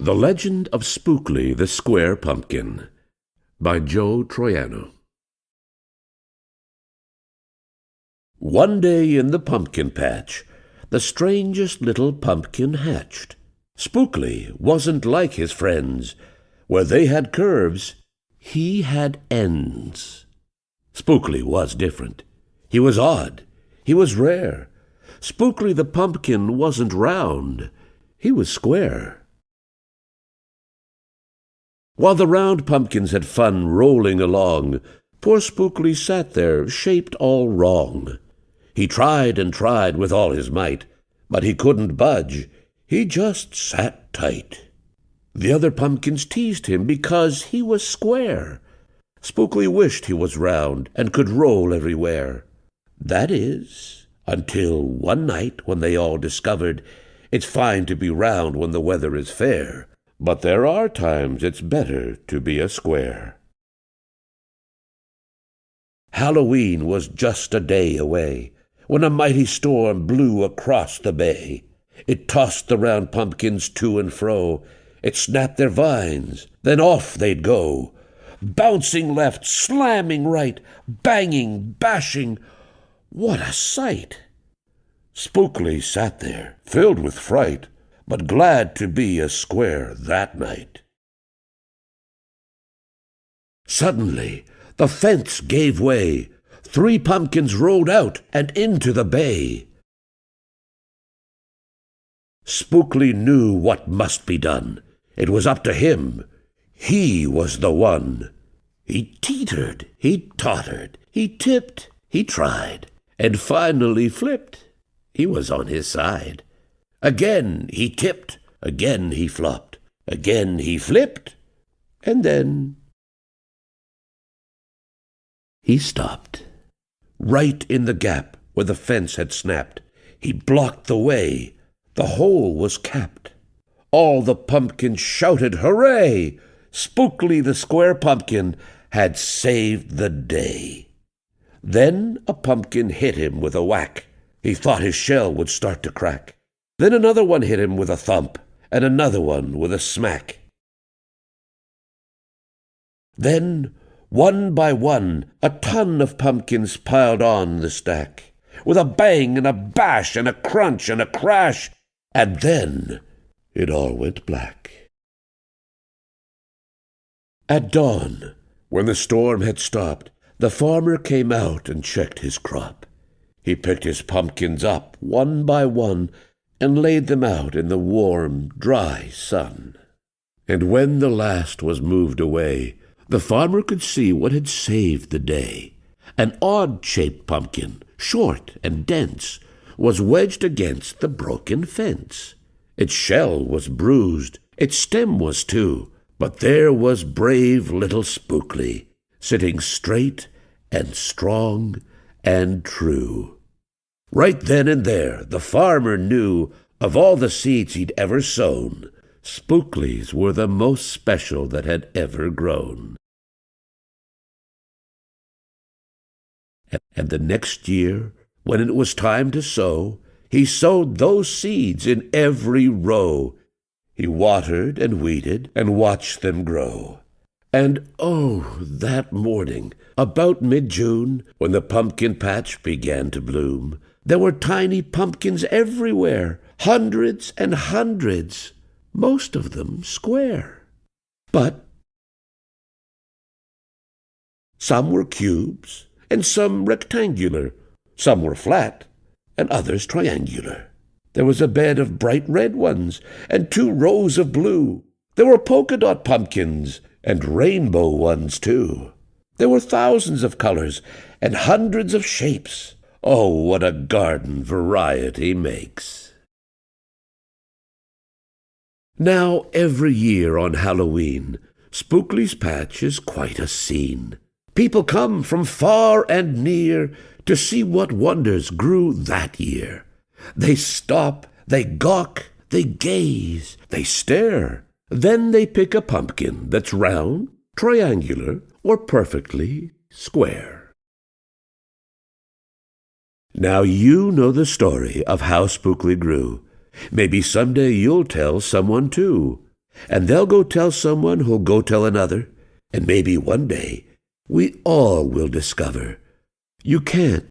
The Legend of Spookly the Square Pumpkin by Joe Troiano. One day in the pumpkin patch, the strangest little pumpkin hatched. Spookly wasn't like his friends. Where they had curves, he had ends. Spookly was different. He was odd. He was rare. Spookly the pumpkin wasn't round. He was square. While the round pumpkins had fun rolling along, poor Spookly sat there, shaped all wrong. He tried and tried with all his might, but he couldn't budge. He just sat tight. The other pumpkins teased him because he was square. Spookly wished he was round and could roll everywhere. That is, until one night when they all discovered it's fine to be round when the weather is fair, but there are times it's better to be a square. Halloween was just a day away, when a mighty storm blew across the bay. It tossed the round pumpkins to and fro. It snapped their vines, then off they'd go, bouncing left, slamming right, banging, bashing. What a sight! Spookly sat there, filled with fright, but glad to be a square that night. Suddenly, the fence gave way. 3 pumpkins rolled out and into the bay. Spookly knew what must be done. It was up to him. He was the one. He teetered, he tottered, he tipped, he tried, and finally flipped. He was on his side. Again he tipped, again he flopped, again he flipped, and then he stopped. Right in the gap where the fence had snapped, he blocked the way. The hole was capped. All the pumpkins shouted, "Hooray!" Spookly the square pumpkin had saved the day. Then a pumpkin hit him with a whack. He thought his shell would start to crack. Then another one hit him with a thump, and another one with a smack. Then, one by one, a ton of pumpkins piled on the stack, with a bang and a bash and a crunch and a crash, and then it all went black. At dawn, when the storm had stopped, the farmer came out and checked his crop. He picked his pumpkins up one by one and laid them out in the warm, dry sun. And when the last was moved away, the farmer could see what had saved the day. An odd-shaped pumpkin, short and dense, was wedged against the broken fence. Its shell was bruised, its stem was too, but there was brave little Spookly, sitting straight and strong and true. Right then and there, the farmer knew of all the seeds he'd ever sown, Spookly's were the most special that had ever grown. And the next year, when it was time to sow, he sowed those seeds in every row. He watered and weeded and watched them grow. And oh, that morning, about mid-June, when the pumpkin patch began to bloom, there were tiny pumpkins everywhere, hundreds and hundreds, most of them square. But some were cubes, and some rectangular, some were flat, and others triangular. There was a bed of bright red ones, and 2 rows of blue. There were polka-dot pumpkins, and rainbow ones too. There were thousands of colors, and hundreds of shapes. Oh, what a garden variety makes! Now, every year on Halloween, Spookly's patch is quite a scene. People come from far and near to see what wonders grew that year. They stop, they gawk, they gaze, they stare. Then they pick a pumpkin that's round, triangular, or perfectly square. Now you know the story of how Spookly grew. Maybe someday you'll tell someone too. and they'll go tell someone who'll go tell another, and maybe one day we all will discover you can't